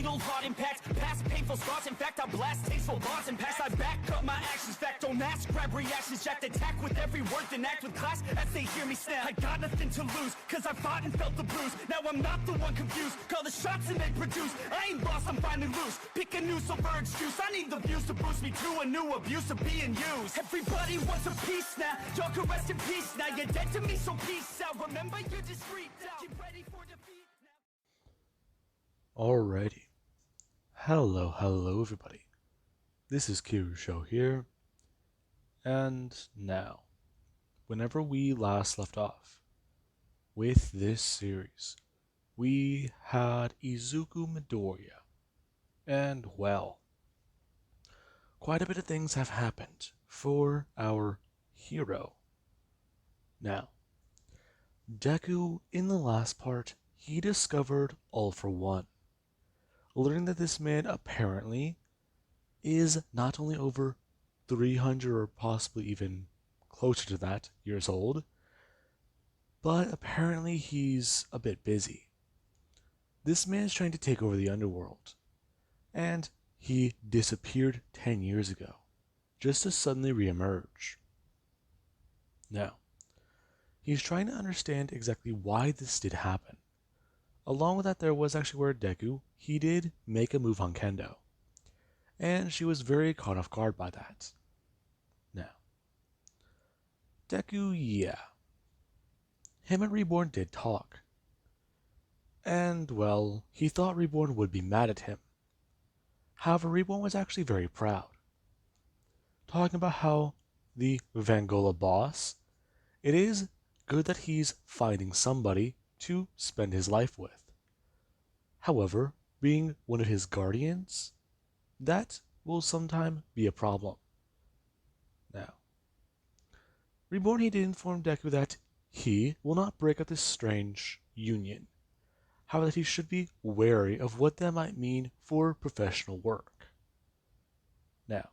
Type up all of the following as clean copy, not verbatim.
fatal heart impacts, past painful scars. In fact, I blast tasteful bars and pass. I back up my actions, fact don't ask, grab reactions, jacked attack with every word, then act with class as they hear me snap. I got nothing to lose, cause I fought and felt the bruise. Now I'm not the one confused, call the shots and they produce. I ain't lost, I'm finally loose, pick a new silver excuse. I need the views to boost me to a new abuse of being used. Everybody wants a piece now, y'all can rest in peace now. You're dead to me, so peace out. Remember, you're discreet out. Get ready for defeat now. Alrighty. Hello everybody. This is Kirusho here. And now, whenever we last left off with this series, we had Izuku Midoriya. And well, quite a bit of things have happened for our hero. Now, Deku, in the last part, he discovered All for One, learning that this man apparently is not only over 300 or possibly even closer to that years old, but apparently he's a bit busy. This man is trying to take over the underworld, and he disappeared 10 years ago, just to suddenly reemerge. Now, he's trying to understand exactly why this did happen. Along with that, there was actually where Deku, he did make a move on Kendo, and she was very caught off guard by that. Now, Deku, yeah, him and Reborn did talk, and well, he thought Reborn would be mad at him. However, Reborn was actually very proud, talking about how the Vangola boss, it is good that he's finding somebody to spend his life with. However, being one of his guardians, that will sometime be a problem. Now, Reborn, he did inform Deku that he will not break up this strange union. However, that he should be wary of what that might mean for professional work. Now,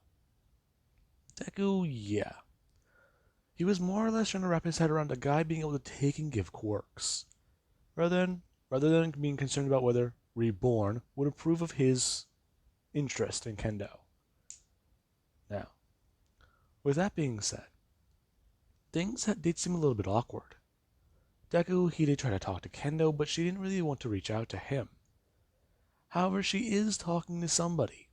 Deku, yeah, he was more or less trying to wrap his head around a guy being able to take and give quirks, rather than being concerned about whether Reborn would approve of his interest in Kendo. Now, with that being said, things did seem a little bit awkward. Deku, he did try to talk to Kendo, but she didn't really want to reach out to him. However, she is talking to somebody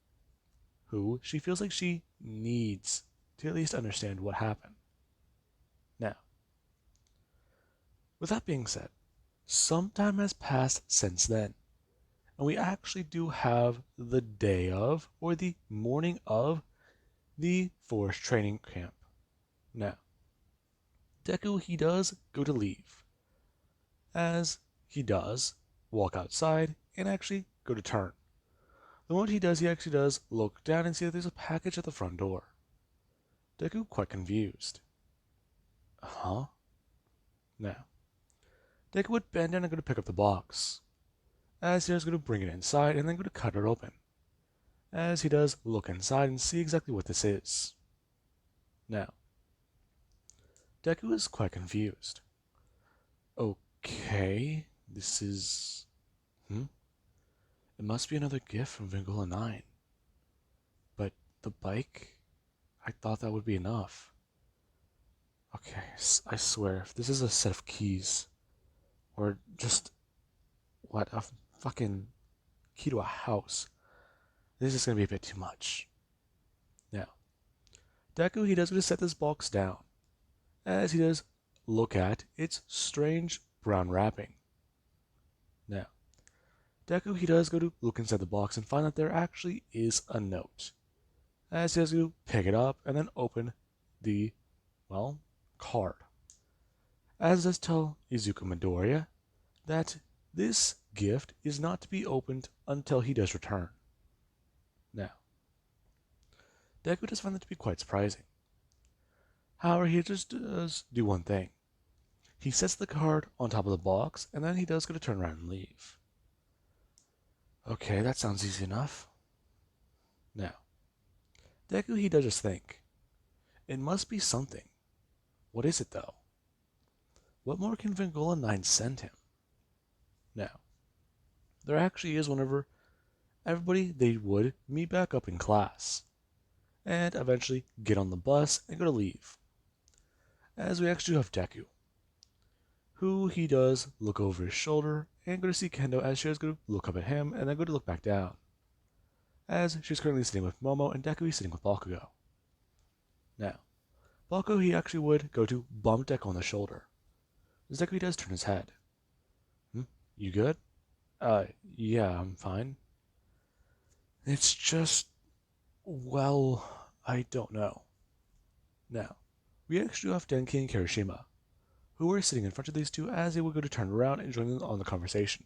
who she feels like she needs to at least understand what happened. Now, with that being said, some time has passed since then, and we actually do have the day of, or the morning of, the forest training camp. Now, Deku, he does go to leave, as he does walk outside and actually go to turn. The moment he does, he actually does look down and see that there's a package at the front door. Deku quite confused. Huh? Now, Deku would bend down and go to pick up the box, as he does go to bring it inside and then go to cut it open, as he does look inside and see exactly what this is. Now, Deku is quite confused. Okay, this is... It must be another gift from Vangola 9. But the bike? I thought that would be enough. Okay, I swear, if this is a set of keys, or just, a fucking key to a house, this is going to be a bit too much. Now, Deku, he does go to set this box down, as he does look at its strange brown wrapping. Now, Deku, he does go to look inside the box and find that there actually is a note, as he does go pick it up and then open the, card. As does tell Izuku Midoriya that this gift is not to be opened until he does return. Now, Deku does find that to be quite surprising. However, he just does do one thing. He sets the card on top of the box, and then he does go to turn around and leave. Okay, that sounds easy enough. Now, Deku, he does just think, it must be something. What is it, though? What more can Vangola 9 send him? Now, there actually is whenever, everybody they would meet back up in class, and eventually get on the bus and go to leave. As we actually have Deku, who he does look over his shoulder and go to see Kendo as she does go to look up at him and then go to look back down, as she's currently sitting with Momo and Deku is sitting with Bakugo. Now, Bakugo he actually would go to bump Deku on the shoulder, as Deku does turn his head. You good? Yeah, I'm fine. It's just, well, I don't know. Now, we actually have Denki and Kirishima, who were sitting in front of these two as they would go to turn around and join them on the conversation.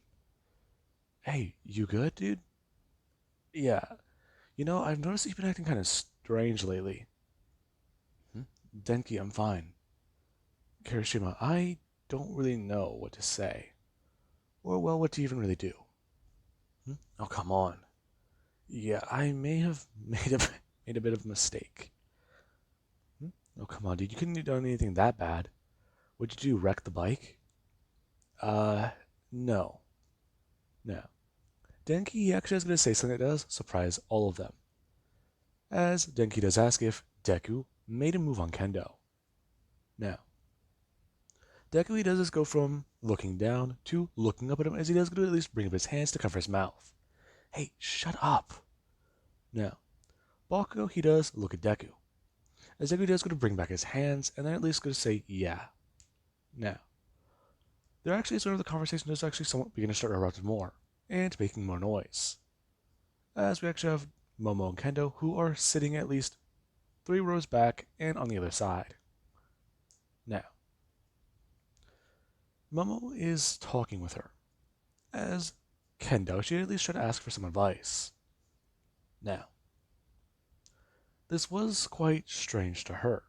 Hey, you good, dude? Yeah. I've noticed you've been acting kind of strange lately. Denki, I'm fine. Kirishima, I don't really know what to say. Or, well, what to even really do. Oh, come on. Yeah, I may have made a bit of a mistake. Oh, come on, dude. You couldn't have done anything that bad. What'd you do, wreck the bike? No. No. Denki actually is going to say something that does surprise all of them, as Denki does ask if Deku made a move on Kendo. Now, Deku he does this go from looking down to looking up at him as he does go to at least bring up his hands to cover his mouth. Hey, shut up! Now, Bakugo he does look at Deku, as Deku does go to bring back his hands and then at least go to say yeah. Now, there actually is sort of the conversation does actually somewhat begin to start erupting more and making more noise, as we actually have Momo and Kendo who are sitting at least 3 rows back and on the other side. Now, Momo is talking with her, as Kendo she at least tried to ask for some advice. Now, this was quite strange to her.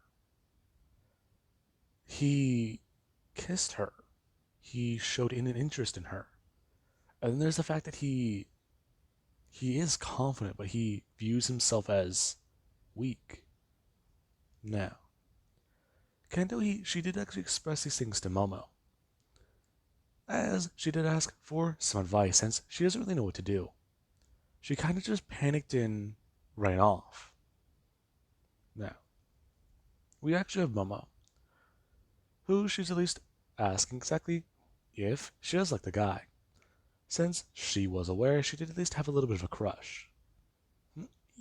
He kissed her. He showed an interest in her. And then there's the fact that he is confident, but he views himself as weak. Now, Kendo, she did actually express these things to Momo, as she did ask for some advice, since she doesn't really know what to do. She kind of just panicked and ran off. Now, we actually have Momo, who she's at least asking exactly if she does like the guy, since she was aware she did at least have a little bit of a crush.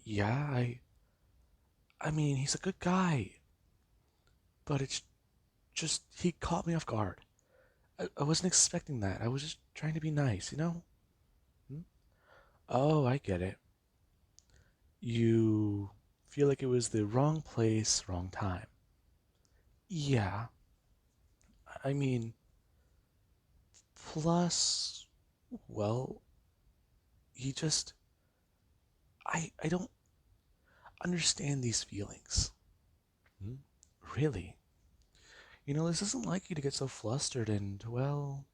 Yeah, I mean, he's a good guy, but it's just, he caught me off guard. I wasn't expecting that. I was just trying to be nice, you know? Oh, I get it. You feel like it was the wrong place, wrong time. Yeah, I mean, plus, well, he just, I don't understand these feelings. Hmm? Really? This isn't like you to get so flustered and, well,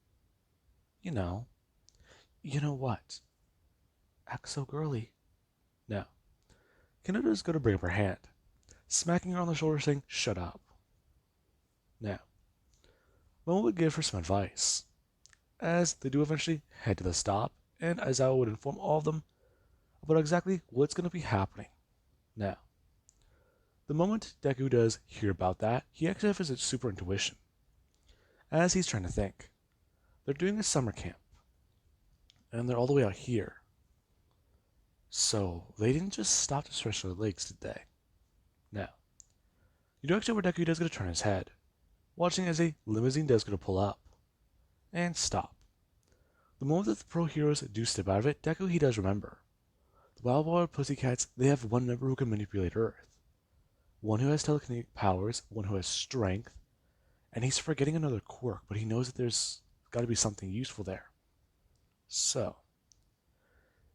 you know, you know what? Act so girly. Now, Kanada's going to bring up her hand, smacking her on the shoulder saying, shut up. Now, Momo would give her some advice, as they do eventually head to the stop, and Aizawa would inform all of them about exactly what's going to be happening. Now, the moment Deku does hear about that, he actually has his super intuition, as he's trying to think. They're doing a summer camp, and they're all the way out here. So, they didn't just stop to stretch their legs, did they? Now, you know actually where Deku does get to turn his head, watching as a limousine does go to pull up, and stop. The moment that the pro heroes do step out of it, Deku he does remember. The Wild Pussycats, they have one member who can manipulate Earth, one who has telekinetic powers, one who has strength, and he's forgetting another quirk, but he knows that there's got to be something useful there. So,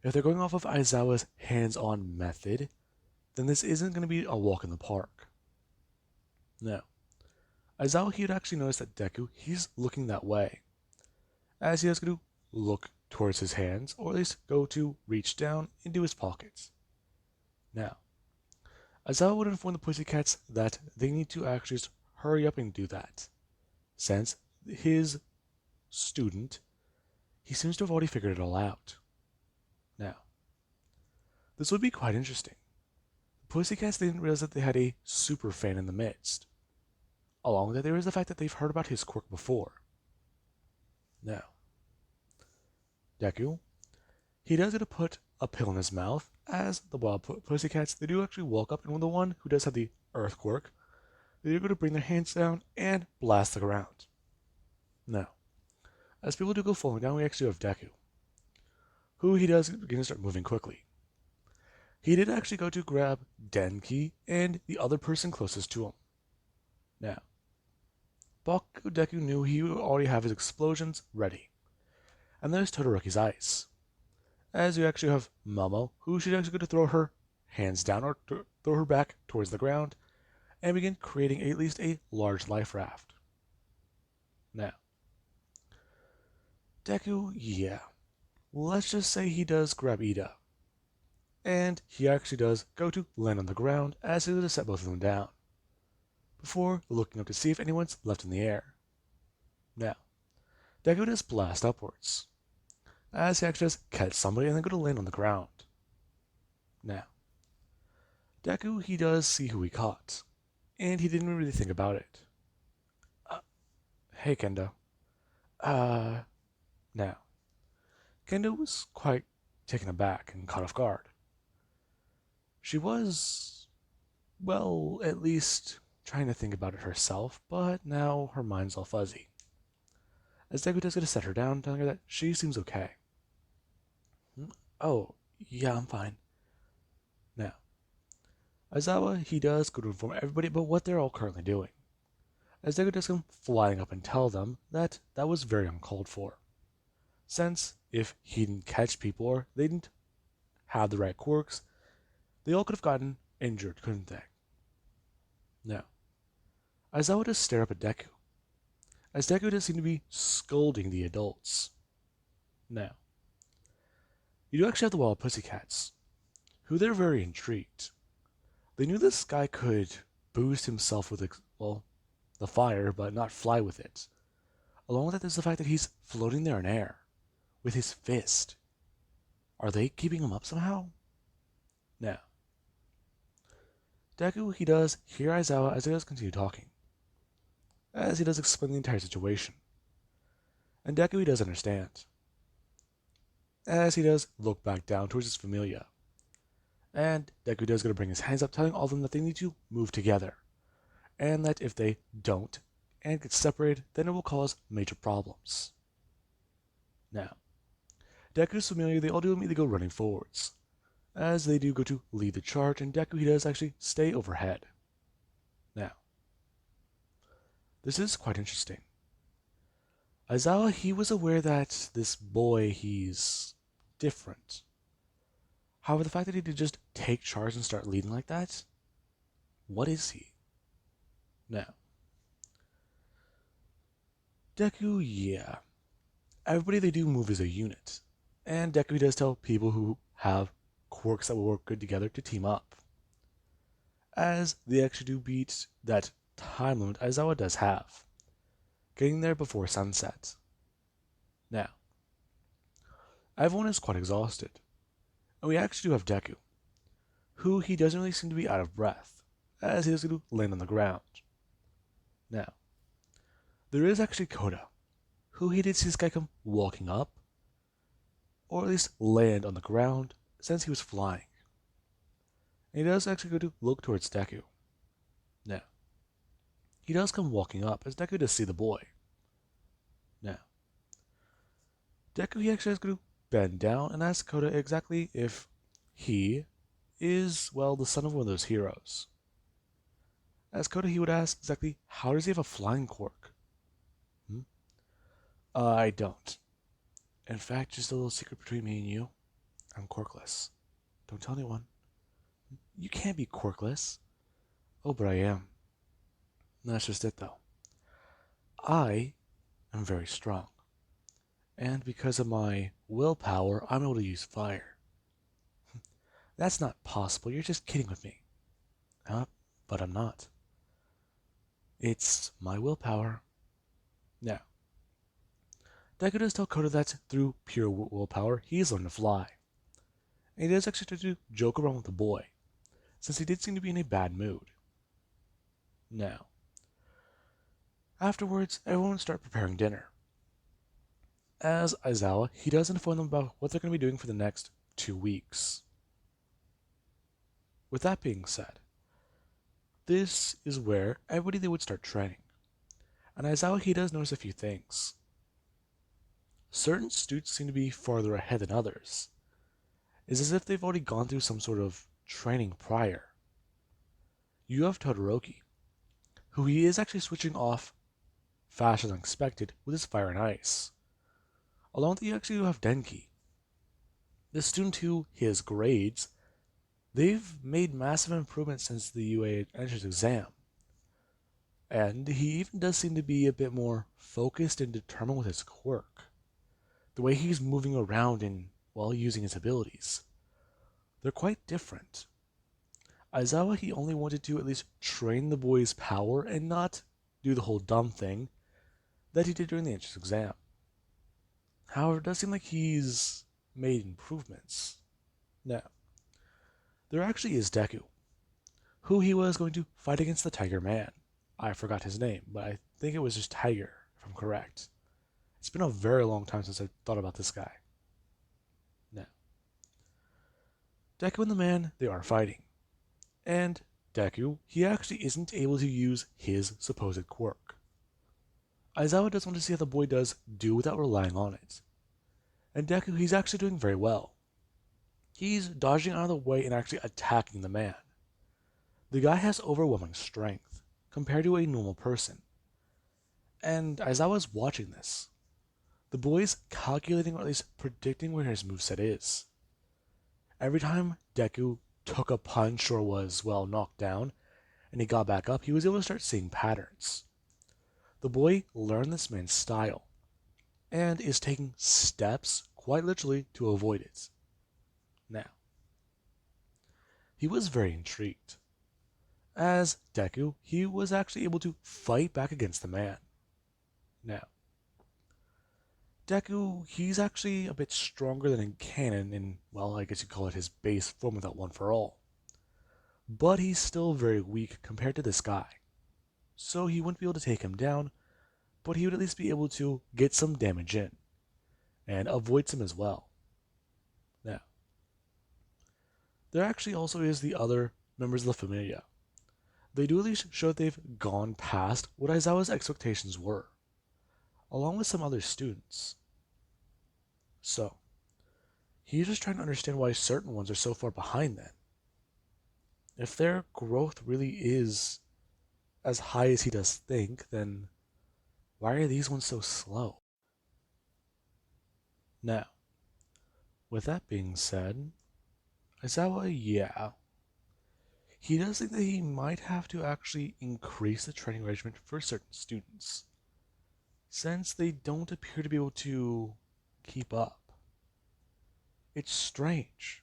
if they're going off of Aizawa's hands-on method, then this isn't going to be a walk in the park. No. Aizawa he had actually noticed that Deku, he's looking that way, as he has to look towards his hands, or at least go to reach down into his pockets. Now, Aizawa would inform the Pussycats that they need to actually just hurry up and do that, since his student, he seems to have already figured it all out. Now, This would be quite interesting. The Pussycats didn't realize that they had a super fan in the midst. Along with that, there is the fact that they've heard about his quirk before. Now, Deku, he does get to put a pill in his mouth, as the wild Pussycats, they do actually walk up, and the one who does have the earth quirk, they are going to bring their hands down and blast the ground. Now, as people do go falling down, we actually have Deku, who he does begin to start moving quickly. He did actually go to grab Denki and the other person closest to him. Now, Deku knew he would already have his explosions ready. And there's Todoroki's ice. As you actually have Momo, who she's actually going to throw her hands down or throw her back towards the ground and begin creating at least a large life raft. Now, Deku, yeah, let's just say he does grab Ida. And he actually does go to land on the ground as he does set both of them down, before looking up to see if anyone's left in the air. Now, Deku does blast upwards, as he actually does catch somebody and then go to land on the ground. Now, Deku, he does see who he caught, and he didn't really think about it. Hey, Kendo. Now, Kendo was quite taken aback and caught off guard. She was, well, at least trying to think about it herself, but now her mind's all fuzzy. As Deku does get to set her down, telling her that she seems okay. Oh, yeah, I'm fine. Now, Aizawa, he does go to inform everybody about what they're all currently doing, as Deku does come flying up and tell them that that was very uncalled for, since if he didn't catch people or they didn't have the right quirks, they all could have gotten injured, couldn't they? Now, Aizawa does stare up at Deku, as Deku does seem to be scolding the adults. Now, you do actually have the wild Pussycats, who they're very intrigued. They knew this guy could boost himself with, well, the fire, but not fly with it. Along with that, there's the fact that he's floating there in air, with his fist. Are they keeping him up somehow? Now, Deku, he does hear Aizawa as he does continue talking, as he does explain the entire situation. And Deku, he does understand, as he does look back down towards his familia. And Deku does going to bring his hands up, telling all of them that they need to move together, and that if they don't and get separated, then it will cause major problems. Now, Deku's familia, they all do immediately go running forwards, as they do go to lead the charge, and Deku, he does actually stay overhead. Now, this is quite interesting. Aizawa, he was aware that this boy, he's different. However, the fact that he did just take charge and start leading like that, what is he? Now, Deku, yeah. Everybody, they do move as a unit. And Deku does tell people who have quirks that will work good together to team up, as they actually do beat that time limit Aizawa does have, getting there before sunset. Now, everyone is quite exhausted, and we actually do have Deku, who he doesn't really seem to be out of breath, as he does going to land on the ground. Now, there is actually Koda, who he did see this guy come walking up, or at least land on the ground, since he was flying. And he does actually go to look towards Deku. Now, he does come walking up, as Deku does see the boy. Now, Deku, he actually has to bend down and ask Koda exactly if he is, well, the son of one of those heroes. As Koda, he would ask exactly, how does he have a flying quirk? I don't. In fact, just a little secret between me and you, I'm quirkless. Don't tell anyone. You can't be quirkless. Oh, but I am. That's just it, though. I am very strong. And because of my willpower, I'm able to use fire. That's not possible. You're just kidding with me. But I'm not. It's my willpower. Now, Deku does tell Koda that through pure willpower, he's learned to fly. and he does actually try to joke around with the boy, since he did seem to be in a bad mood. Now, afterwards, everyone start preparing dinner. As Aizawa, he does inform them about what they're going to be doing for the next 2 weeks. With that being said, this is where everybody they would start training. And Aizawa, he does notice a few things. Certain students seem to be farther ahead than others. It's as if they've already gone through some sort of training prior. You have Todoroki, who he is actually switching off faster than expected with his fire and ice. Along with you actually have Denki, the student who his grades, they've made massive improvements since the UA entrance exam. And he even does seem to be a bit more focused and determined with his quirk. The way he's moving around and, while using his abilities. They're quite different. Aizawa, he only wanted to at least train the boy's power and not do the whole dumb thing that he did during the entrance exam. However, it does seem like he's made improvements. Now, there actually is Deku, who he was going to fight against the Tiger Man. I forgot his name, but I think it was just Tiger, if I'm correct. It's been a very long time since I thought about this guy. Now, Deku and the man, they are fighting. And Deku, he actually isn't able to use his supposed quirk. Aizawa does want to see how the boy does do without relying on it. And Deku, he's actually doing very well. He's dodging out of the way and actually attacking the man. The guy has overwhelming strength compared to a normal person. And Aizawa's watching this. The boy's calculating or at least predicting where his moveset is. Every time Deku took a punch or was, well, knocked down, and he got back up, he was able to start seeing patterns. The boy learned this man's style, and is taking steps, quite literally, to avoid it. Now, he was very intrigued. As Deku, he was actually able to fight back against the man. Now, Deku, he's actually a bit stronger than in canon in, well, I guess you'd call it his base form without one for all. But he's still very weak compared to this guy. So he wouldn't be able to take him down, but he would at least be able to get some damage in, and avoid some as well. Now, there actually also is the other members of the Familia. They do at least show that they've gone past what Aizawa's expectations were, along with some other students. So, he's just trying to understand why certain ones are so far behind then. If their growth really is as high as he does think, then why are these ones so slow? Now, with that being said, Aizawa, yeah. He does think that he might have to actually increase the training regimen for certain students, since they don't appear to be able to keep up. It's strange.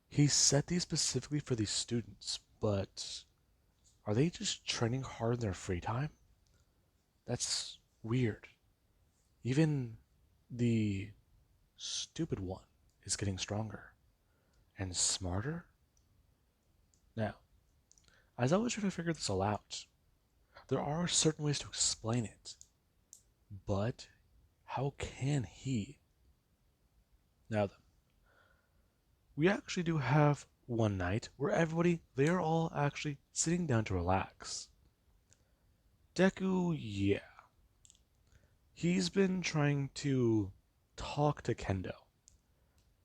He set these specifically for these students, but are they just training hard in their free time? That's weird. Even the stupid one is getting stronger and smarter. Now, as I was trying to figure this all out, there are certain ways to explain it, but how can he? Now then, we actually do have one night where everybody, they are all actually sitting down to relax. Deku, yeah. He's been trying to talk to Kendo.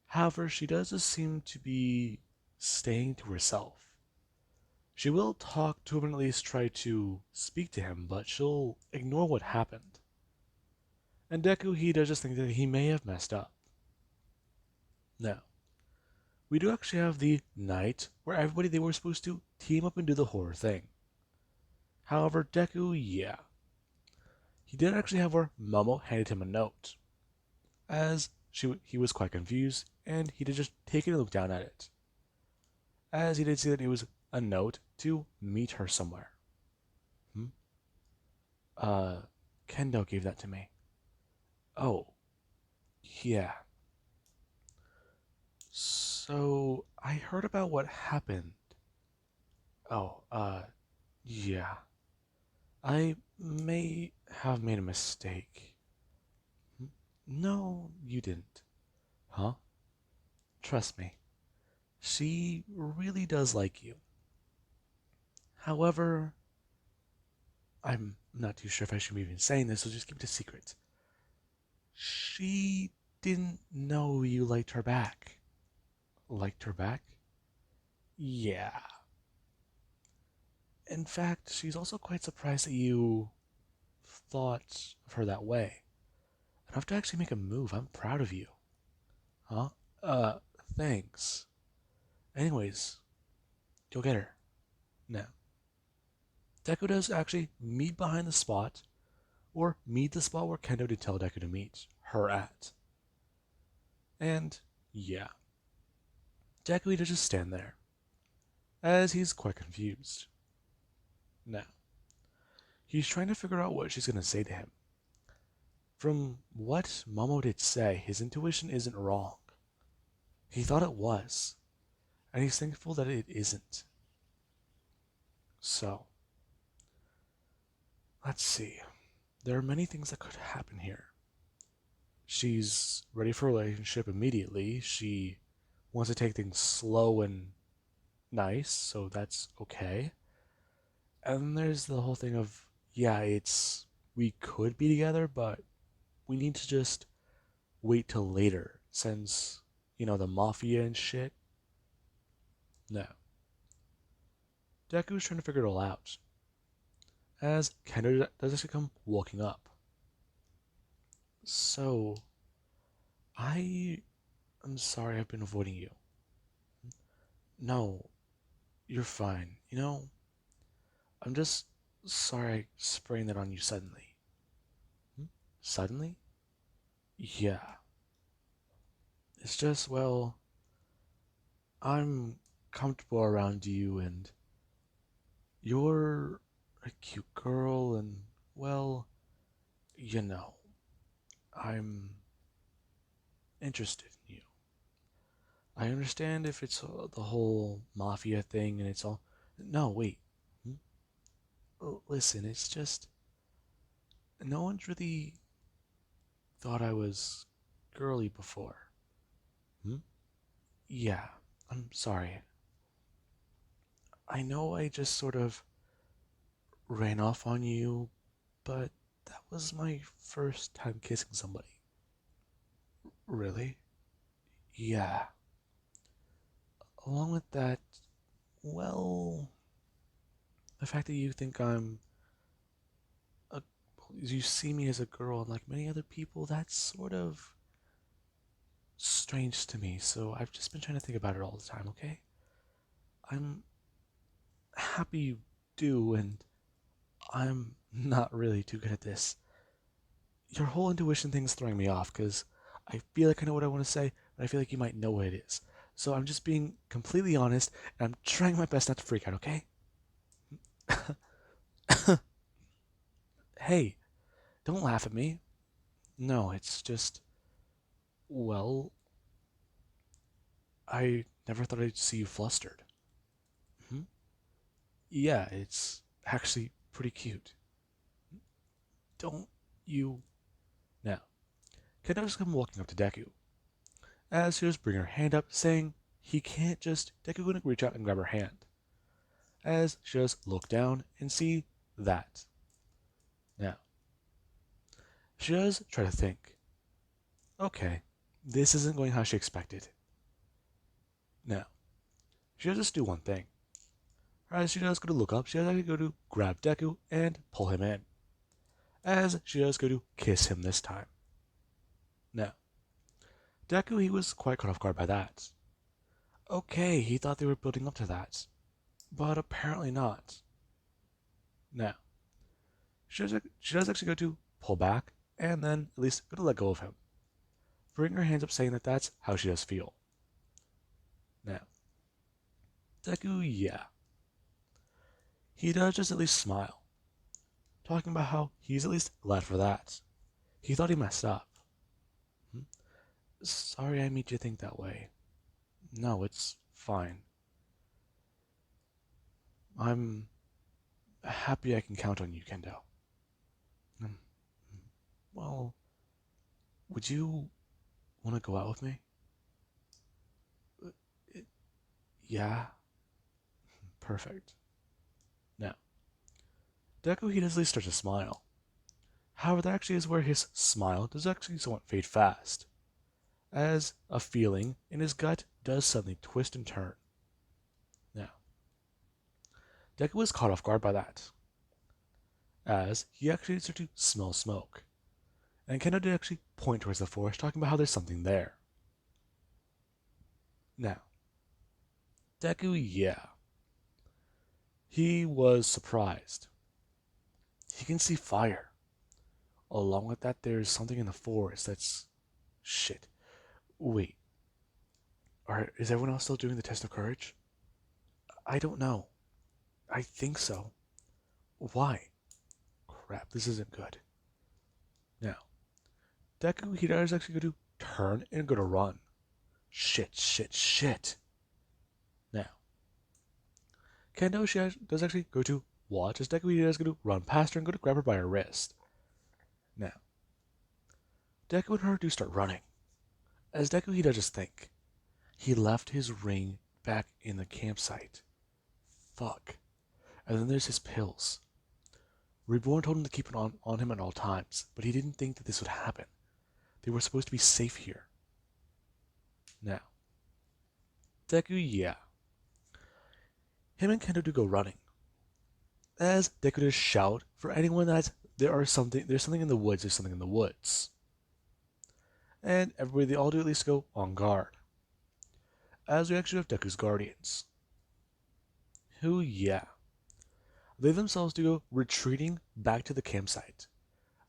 However, she does seem to be staying to herself. She will talk to him and at least try to speak to him, but she'll ignore what happened. And Deku, he does just think that he may have messed up. Now, we do actually have the night where everybody, they were supposed to team up and do the horror thing. However, Deku, yeah. He did actually have where Momo handed him a note, as he was quite confused, and he did just take it and look down at it, as he did see that it was a note to meet her somewhere. Kendo gave that to me. Oh, yeah. So, I heard about what happened. Oh, yeah. I may have made a mistake. No, you didn't. Huh? Trust me. She really does like you. However, I'm not too sure if I should be even saying this, so just keep it a secret. She didn't know you liked her back. Liked her back? Yeah. In fact, she's also quite surprised that you thought of her that way. Enough to actually make a move. I'm proud of you. Huh? Uh, thanks. Anyways, you'll get her. No. Deku does actually meet behind the spot, or meet the spot where Kendo did tell Deku to meet her at. And, yeah. Deku does just stand there, as he's quite confused. Now, he's trying to figure out what she's going to say to him. From what Momo did say, his intuition isn't wrong. He thought it was, and he's thankful that it isn't. So, let's see. There are many things that could happen here. She's ready for a relationship immediately. She wants to take things slow and nice, so that's okay. And then there's the whole thing of, yeah, we could be together, but we need to just wait till later, since, the mafia and shit. No. Deku's trying to figure it all out, as Kendo does actually come walking up. So, I am sorry I've been avoiding you. No, you're fine. I'm just sorry I sprang that on you suddenly. Suddenly? Yeah. It's just, well, I'm comfortable around you and you're a cute girl and, well, you know, I'm interested in you. I understand if it's the whole mafia thing and it's all. No, wait. Hmm? Listen, it's just. No one's really thought I was girly before. Hmm? Yeah, I'm sorry. I know I just sort of ran off on you, but that was my first time kissing somebody. Really? Yeah. Along with that, well, the fact that you think a, you see me as a girl and like many other people, that's sort of strange to me. So I've just been trying to think about it all the time, okay? I'm happy you do, and I'm not really too good at this. Your whole intuition thing's throwing me off because I feel like I know what I want to say, but I feel like you might know what it is. So I'm just being completely honest, and I'm trying my best not to freak out, okay? Hey, don't laugh at me. No, it's just, well, I never thought I'd see you flustered. Hmm? Yeah, it's actually pretty cute. Don't you? Now, Kendo's come walking up to Deku, as she was bringing her hand up, saying he can't just. Deku gonna reach out and grab her hand, as she just look down and see that. Now, she does try to think. Okay, this isn't going how she expected. Now, she does just do one thing. As she does go to look up, she does actually go to grab Deku and pull him in. As she does go to kiss him this time. Now, Deku, he was quite caught off guard by that. Okay, he thought they were building up to that. But apparently not. Now, she does actually go to pull back and then at least go to let go of him. Bring her hands up saying that that's how she does feel. Now, Deku, yeah. He does just at least smile, talking about how he's at least glad for that. He thought he messed up. Sorry I made you think that way. No, it's fine. I'm happy I can count on you, Kendo. Um, well, would you want to go out with me? Uh, yeah, perfect. Now, Deku immediately starts to smile. However, that actually is where his smile does actually somewhat fade fast, as a feeling in his gut does suddenly twist and turn. Now, Deku was caught off guard by that, as he actually started to smell smoke, and Kendo did actually point towards the forest, talking about how there's something there. Now, Deku, yeah, he was surprised. He can see fire. Along with that, there's something in the forest that's... Shit. Wait, is everyone else still doing the test of courage? I don't know. I think so. Why? Crap, this isn't good. Now, Deku, he does actually go to turn and go to run. Shit, shit, shit. Now, Kendo, does actually go to watch as Deku, he does go to run past her and go to grab her by her wrist. Now, Deku and her do start running. As Deku, he does just think. He left his ring back in the campsite. Fuck. And then there's his pills. Reborn told him to keep it on him at all times, but he didn't think that this would happen. They were supposed to be safe here. Now, Deku, yeah. Him and Kendo do go running. As Deku does shout for anyone that there's something in the woods, there's something in the woods. And everybody, they all do at least go on guard. As we actually have Deku's guardians. Who, yeah. They themselves do go retreating back to the campsite.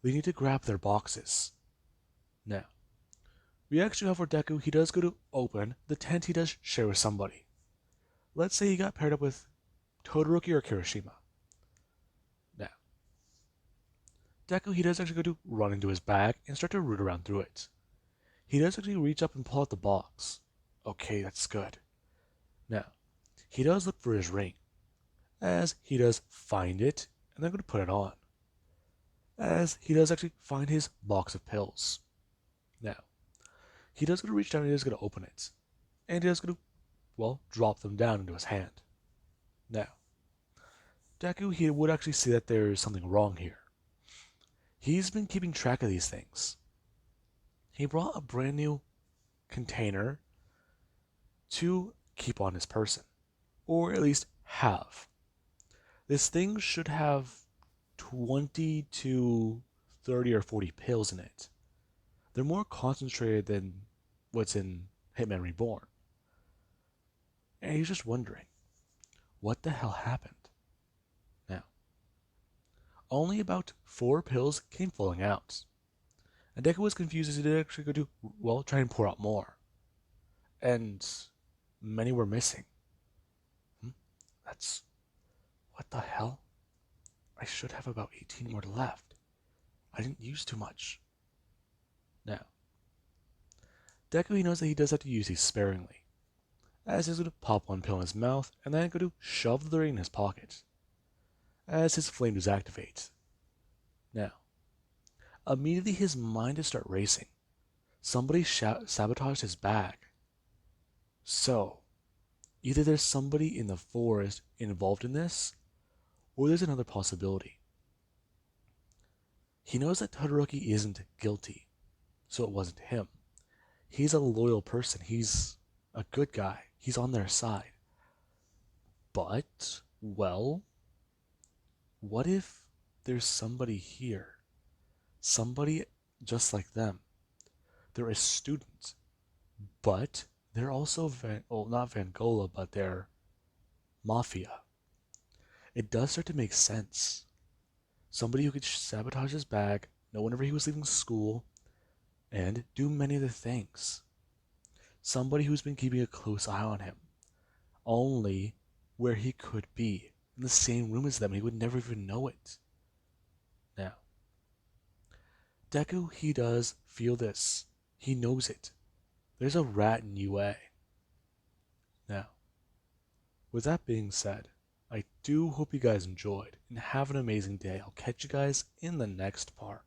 They need to grab their boxes. Now, we actually have where Deku, he does go to open the tent he does share with somebody. Let's say he got paired up with Todoroki or Kirishima. Now, Deku, he does actually go to run into his bag and start to root around through it. He does actually reach up and pull out the box. Okay, that's good. Now, he does look for his ring, as he does find it, and then going to put it on. As he does actually find his box of pills. Now, he does going to reach down and he is going to open it. And he is going to, well, drop them down into his hand. Now, Deku, he would actually see that there's something wrong here. He's been keeping track of these things. He brought a brand new container to keep on his person, or at least have. This thing should have 20 to 30 or 40 pills in it. They're more concentrated than what's in Hitman Reborn. And he's just wondering, what the hell happened? Now, only about 4 pills came falling out. And Deku was confused as he did actually go to, well, try and pour out more. And many were missing. That's... What the hell? I should have about 18 more left. I didn't use too much. Now, Deku, he knows that he does have to use these sparingly, as he's going to pop one pill in his mouth and then go to shove the ring in his pocket, as his flame does activate. Now, immediately his mind does start racing. Somebody sabotaged his bag. So, either there's somebody in the forest involved in this, or there's another possibility. He knows that Todoroki isn't guilty, so it wasn't him. He's a loyal person. He's a good guy. He's on their side. But, well, what if there's somebody here? Somebody just like them. They're a student, but they're also, not Vangola, but they're Mafia. It does start to make sense. Somebody who could sabotage his bag, know whenever he was leaving school, and do many other things. Somebody who's been keeping a close eye on him, only where he could be, in the same room as them, he would never even know it. Now, Deku, he does feel this. He knows it. There's a rat in UA. Now, with that being said, I do hope you guys enjoyed, and have an amazing day. I'll catch you guys in the next part.